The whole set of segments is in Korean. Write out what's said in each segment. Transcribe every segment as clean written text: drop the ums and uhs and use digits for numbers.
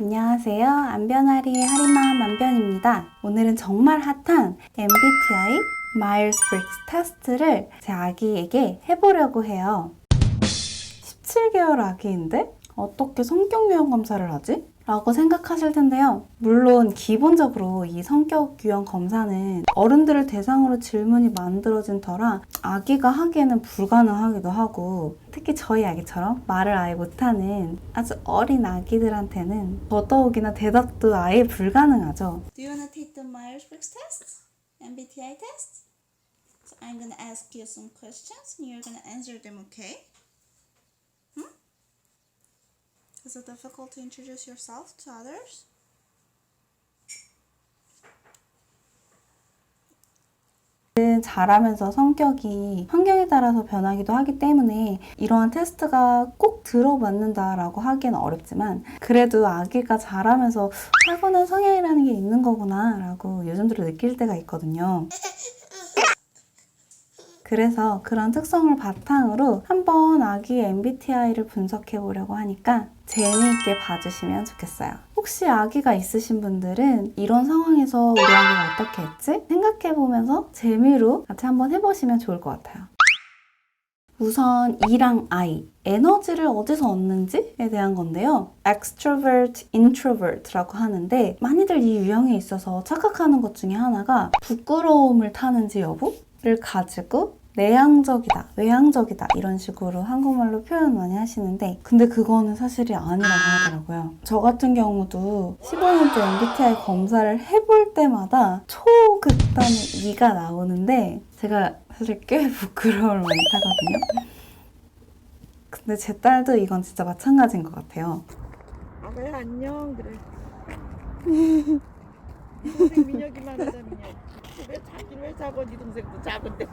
안녕하세요. 안변아리의 할인마음 안변입니다. 오늘은 정말 핫한 MBTI 마이어스-브릭스 테스트를 제 아기에게 해보려고 해요. 17개월 아기인데 어떻게 성격 유형 검사를 하지? 라고 생각하실 텐데요. 물론 기본적으로 이 성격 유형 검사는 어른들을 대상으로 질문이 만들어진 터라 아기가 하기에는 불가능하기도 하고, 특히 저희 아기처럼 말을 아예 못하는 아주 어린 아기들한테는 더더욱이나 대답도 아예 불가능하죠. Do you wanna take the Myers-Briggs test? MBTI test? So I'm gonna ask you some questions and you're gonna answer them, okay? Is it difficult to introduce yourself to others? 자라면서 성격이 환경에 따라서 변하기도 하기 때문에 이러한 테스트가 꼭 들어맞는다라고 하기는 어렵지만, 그래도 아기가 자라면서 타고난 성향이라는 게 있는 거구나 라고 요즘 들어 느낄 때가 있거든요. 그래서 그런 특성을 바탕으로 한번 아기의 MBTI를 분석해 보려고 하니까 재미있게 봐주시면 좋겠어요. 혹시 아기가 있으신 분들은 이런 상황에서 우리 아기가 어떻게 했지? 생각해보면서 재미로 같이 한번 해보시면 좋을 것 같아요. 우선 E랑 I, 에너지를 어디서 얻는지에 대한 건데요. extrovert, introvert라고 하는데, 많이들 이 유형에 있어서 착각하는 것 중에 하나가 부끄러움을 타는지 여부를 가지고 내향적이다, 외향적이다 이런 식으로 한국말로 표현 많이 하시는데, 근데 그거는 사실이 아니라고 하더라고요. 저 같은 경우도 15년째 MBTI 검사를 해볼 때마다 초극단의 E가 나오는데, 제가 사실 꽤 부끄러움을 많이 타거든요. 근데 제 딸도 이건 진짜 마찬가지인 것 같아요. 아가야 안녕 그래. 네 동생 민혁이만 하자 민혁. 왜 작아? 네 동생도 작은데.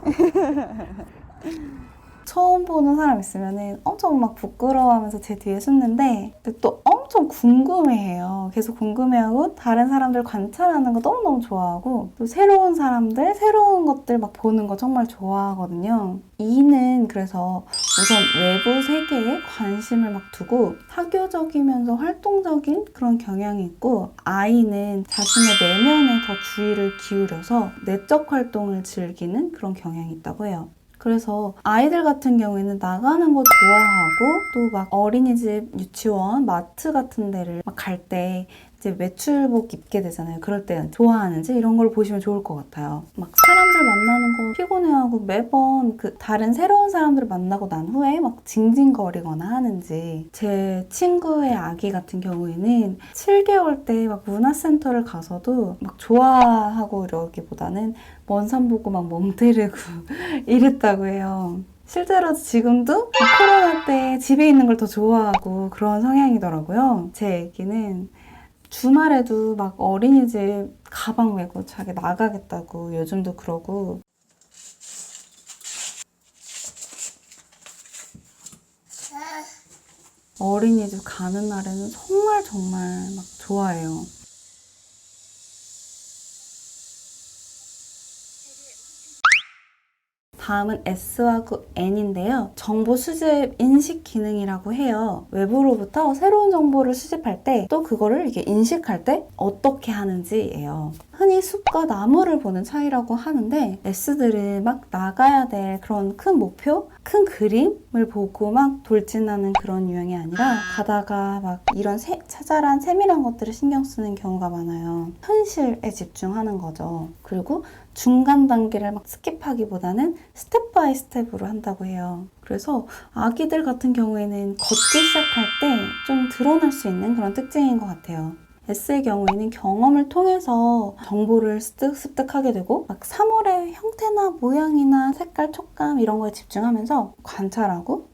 처음 보는 사람 있으면 엄청 막 부끄러워하면서 제 뒤에 숨는데, 근데 또 엄청 궁금해해요. 계속 궁금해하고 다른 사람들 관찰하는 거 너무너무 좋아하고, 또 새로운 사람들, 새로운 것들 막 보는 거 정말 좋아하거든요. E는 그래서 우선 외부 세계에 관심을 막 두고 사교적이면서 활동적인 그런 경향이 있고, I는 자신의 내면에 더 주의를 기울여서 내적 활동을 즐기는 그런 경향이 있다고 해요. 그래서 아이들 같은 경우에는 나가는 거 좋아하고, 또 막 어린이집, 유치원, 마트 같은 데를 막 갈 때 이제 외출복 입게 되잖아요. 그럴 때 좋아하는지 이런 걸 보시면 좋을 것 같아요. 막 사람들 만나는 거 피곤해하고 매번 그 다른 새로운 사람들을 만나고 난 후에 막 징징거리거나 하는지. 제 친구의 아기 같은 경우에는 7개월 때 막 문화센터를 가서도 막 좋아하고 이러기보다는 먼 산 보고 막 멍때리고 이랬다고 해요. 실제로 지금도 코로나 때 집에 있는 걸 더 좋아하고 그런 성향이더라고요. 제 애기는 주말에도 막 어린이집 가방 메고 자기 나가겠다고 요즘도 그러고. 어린이집 가는 날에는 정말 막 좋아해요. 다음은 S하고 N인데요. 정보 수집 인식 기능이라고 해요. 외부로부터 새로운 정보를 수집할 때, 또 그거를 이게 인식할 때 어떻게 하는지예요. 흔히 숲과 나무를 보는 차이라고 하는데, S들은 막 나가야 될 그런 큰 목표, 큰 그림을 보고 막 돌진하는 그런 유형이 아니라, 가다가 막 이런 자잘한 세밀한 것들을 신경 쓰는 경우가 많아요. 현실에 집중하는 거죠. 그리고 중간 단계를 막 스킵하기보다는 스텝 바이 스텝으로 한다고 해요. 그래서 아기들 같은 경우에는 걷기 시작할 때 좀 드러날 수 있는 그런 특징인 것 같아요. S의 경우에는 경험을 통해서 정보를 습득하게 되고, 막 사물의 형태나 모양이나 색깔, 촉감 이런 거에 집중하면서 관찰하고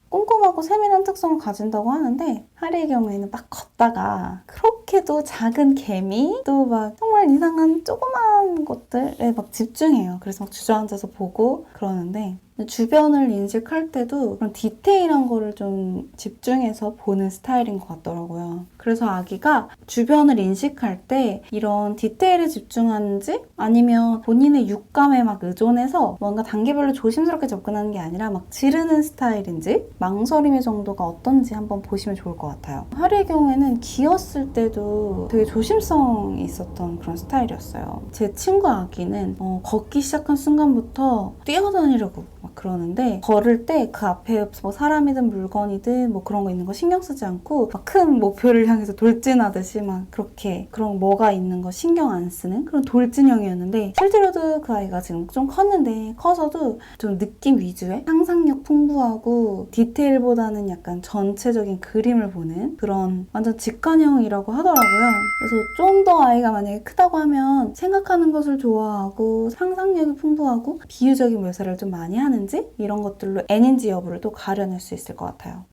꼼꼼하고 세밀한 특성을 가진다고 하는데, 하리의 경우에는 막 걷다가 그렇게도 작은 개미, 또 막 정말 이상한 조그만 것들에 막 집중해요. 그래서 막 주저앉아서 보고 그러는데, 주변을 인식할 때도 그런 디테일한 거를 좀 좀 집중해서 보는 스타일인 것 같더라고요. 그래서 아기가 주변을 인식할 때 이런 디테일에 집중하는지 아니면 본인의 육감에 막 의존해서 뭔가 단계별로 조심스럽게 접근하는 게 아니라 막 지르는 스타일인지 망설임의 정도가 어떤지 한번 보시면 좋을 것 같아요. 하리의 경우에는 기었을 때도 되게 조심성이 있었던 그런 스타일이었어요. 제 친구 아기는 걷기 시작한 순간부터 뛰어다니려고 막 그러는데 걸을 때 그 앞에 뭐 사람이든 물건이든 뭐 그런 거 있는 거 신경 쓰지 않고 막 큰 목표를 향해서 돌진하듯이 막 그렇게 그런 뭐가 있는 거 신경 안 쓰는 그런 돌진형이었는데 실제로도 그 아이가 지금 좀 컸는데 커서도 좀 느낌 위주의 상상력 풍부하고 디테일보다는 약간 전체적인 그림을 보는 그런 완전 직관형이라고 하더라고요. 그래서 좀 더 아이가 만약에 크다고 하면 생각하는 것을 좋아하고 상상력이 풍부하고 비유적인 묘사를 좀 많이 하는지 이런 것들로 N인지 여부를 또 가려낼 수 있을 것 같아요.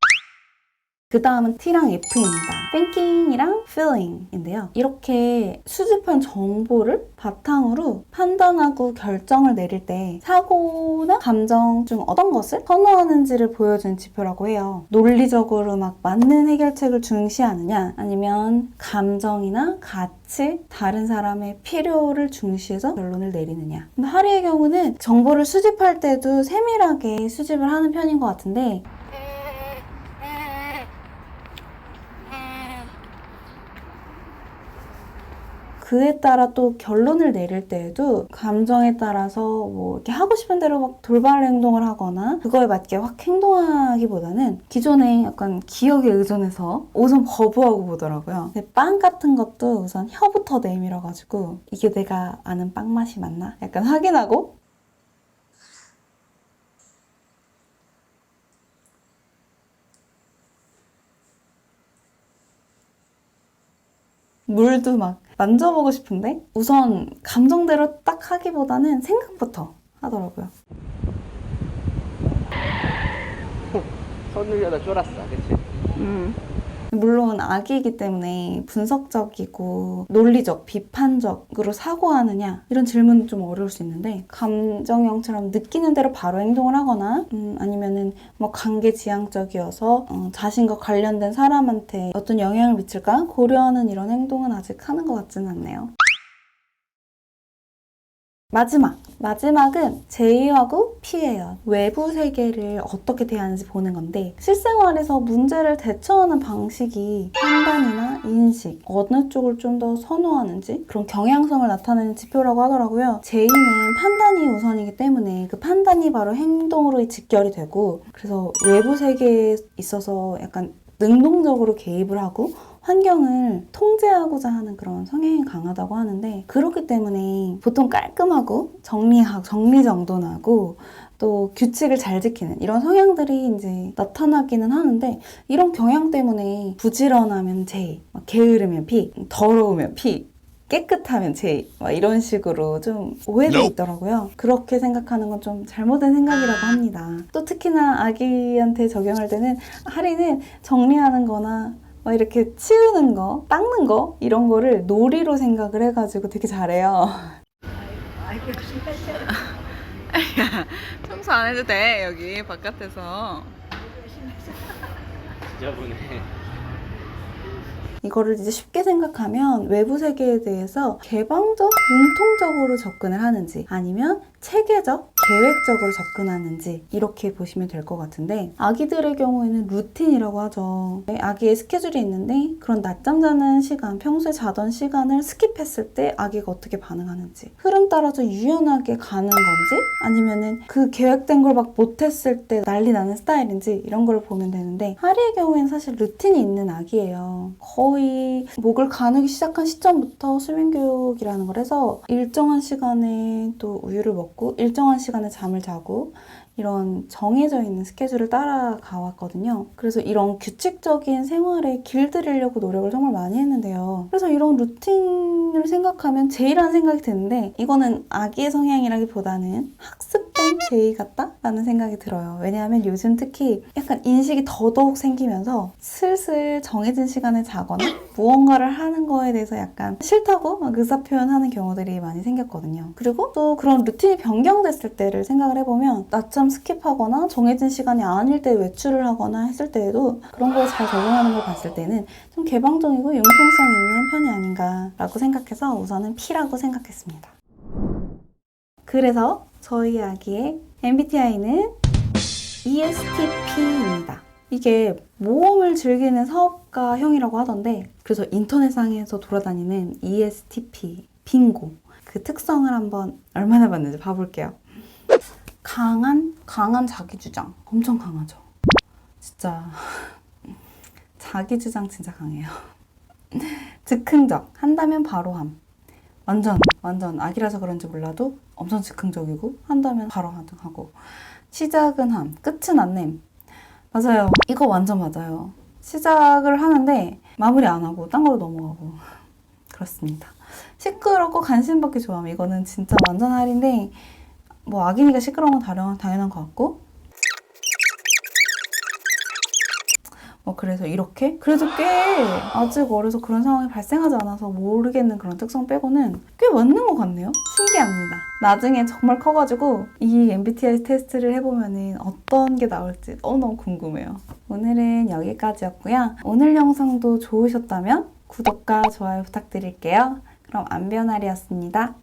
그 다음은 T랑 F입니다. Thinking이랑 Feeling인데요. 이렇게 수집한 정보를 바탕으로 판단하고 결정을 내릴 때 사고나 감정 중 어떤 것을 선호하는지를 보여주는 지표라고 해요. 논리적으로 막 맞는 해결책을 중시하느냐 아니면 감정이나 가치, 다른 사람의 필요를 중시해서 결론을 내리느냐. 근데 하리의 경우는 정보를 수집할 때도 세밀하게 수집을 하는 편인 것 같은데 그에 따라 또 결론을 내릴 때에도 감정에 따라서 뭐 이렇게 하고 싶은 대로 막 돌발 행동을 하거나 그거에 맞게 확 행동하기보다는 기존에 약간 기억에 의존해서 우선 거부하고 보더라고요. 근데 빵 같은 것도 우선 혀부터 내밀어 가지고 이게 내가 아는 빵 맛이 맞나? 약간 확인하고 물도 막 만져보고 싶은데 우선 감정대로 딱 하기보다는 생각부터 하더라고요. 손 늘려다 쫄았어, 그치? 물론 아기이기 때문에 분석적이고 논리적, 비판적으로 사고하느냐 이런 질문은 좀 어려울 수 있는데 감정형처럼 느끼는 대로 바로 행동을 하거나 아니면은 뭐 관계지향적이어서 자신과 관련된 사람한테 어떤 영향을 미칠까 고려하는 이런 행동은 아직 하는 것 같지는 않네요. 마지막은 제이하고 P예요. 외부 세계를 어떻게 대하는지 보는 건데 실생활에서 문제를 대처하는 방식이 판단이나 인식, 어느 쪽을 좀 더 선호하는지 그런 경향성을 나타내는 지표라고 하더라고요. 제이는 판단이 우선이기 때문에 그 판단이 바로 행동으로 직결이 되고 그래서 외부 세계에 있어서 약간 능동적으로 개입을 하고 환경을 통제하고자 하는 그런 성향이 강하다고 하는데 그렇기 때문에 보통 깔끔하고 정리정돈하고 또 규칙을 잘 지키는 이런 성향들이 이제 나타나기는 하는데 이런 경향 때문에 부지런하면 J, 게으르면 P, 더러우면 P 깨끗하면 J 막 이런 식으로 좀 오해도 있더라고요. 그렇게 생각하는 건 좀 잘못된 생각이라고 합니다. 또 특히나 아기한테 적용할 때는 하리는 정리하는 거나 막 이렇게 치우는 거, 닦는 거 이런 거를 놀이로 생각을 해가지고 되게 잘해요. 청소 안 해도 돼 여기 바깥에서. 지저분해. 이거를 이제 쉽게 생각하면 외부 세계에 대해서 개방적, 융통적으로 접근을 하는지 아니면 체계적, 계획적으로 접근하는지 이렇게 보시면 될 것 같은데 아기들의 경우에는 루틴이라고 하죠. 아기의 스케줄이 있는데 그런 낮잠 자는 시간, 평소에 자던 시간을 스킵했을 때 아기가 어떻게 반응하는지 흐름 따라서 유연하게 가는 건지 아니면은 그 계획된 걸 막 못했을 때 난리 나는 스타일인지 이런 걸 보면 되는데 하리의 경우에는 사실 루틴이 있는 아기예요. 거의 목을 가누기 시작한 시점부터 수면교육이라는 걸 해서 일정한 시간에 또 우유를 먹고 일정한 시간에 잠을 자고 이런 정해져 있는 스케줄을 따라가 왔거든요. 그래서 이런 규칙적인 생활에 길들이려고 노력을 정말 많이 했는데요. 그래서 이런 루틴을 생각하면 제이라는 생각이 드는데 이거는 아기의 성향이라기보다는 학습된 제이 같다라는 생각이 들어요. 왜냐하면 요즘 특히 약간 인식이 더더욱 생기면서 슬슬 정해진 시간에 자거나 무언가를 하는 거에 대해서 약간 싫다고 막 의사표현하는 경우들이 많이 생겼거든요. 그리고 또 그런 루틴이 변경됐을 때를 생각을 해보면 낮잠 낮잠 스킵하거나 정해진 시간이 아닐 때 외출을 하거나 했을 때에도 그런 걸 잘 적용하는 걸 봤을 때는 좀 개방적이고 융통성 있는 편이 아닌가라고 생각해서 우선은 P라고 생각했습니다. 그래서 저희 아기의 MBTI는 ESTP입니다. 이게 모험을 즐기는 사업가형이라고 하던데 그래서 인터넷상에서 돌아다니는 ESTP 빙고 그 특성을 한번 얼마나 봤는지 봐볼게요. 강한 자기주장 엄청 강하죠. 진짜 자기주장 진짜 강해요. 즉흥적 한다면 바로 함. 완전 아기라서 그런지 몰라도 엄청 즉흥적이고 한다면 바로 하고 시작은 함 끝은 안 냄. 맞아요. 이거 완전 맞아요. 시작을 하는데 마무리 안 하고 딴 걸로 넘어가고 그렇습니다. 시끄럽고 관심 받기 좋아함. 이거는 진짜 완전 할인데 뭐 아기니까 시끄러운 건 당연한 것 같고 그래서 이렇게 그래도 꽤 아직 어려서 그런 상황이 발생하지 않아서 모르겠는 그런 특성 빼고는 꽤 맞는 것 같네요. 신기합니다. 나중에 정말 커가지고 이 MBTI 테스트를 해보면은 어떤 게 나올지 너무 궁금해요. 오늘은 여기까지였고요. 오늘 영상도 좋으셨다면 구독과 좋아요 부탁드릴게요. 그럼 안변아리였습니다.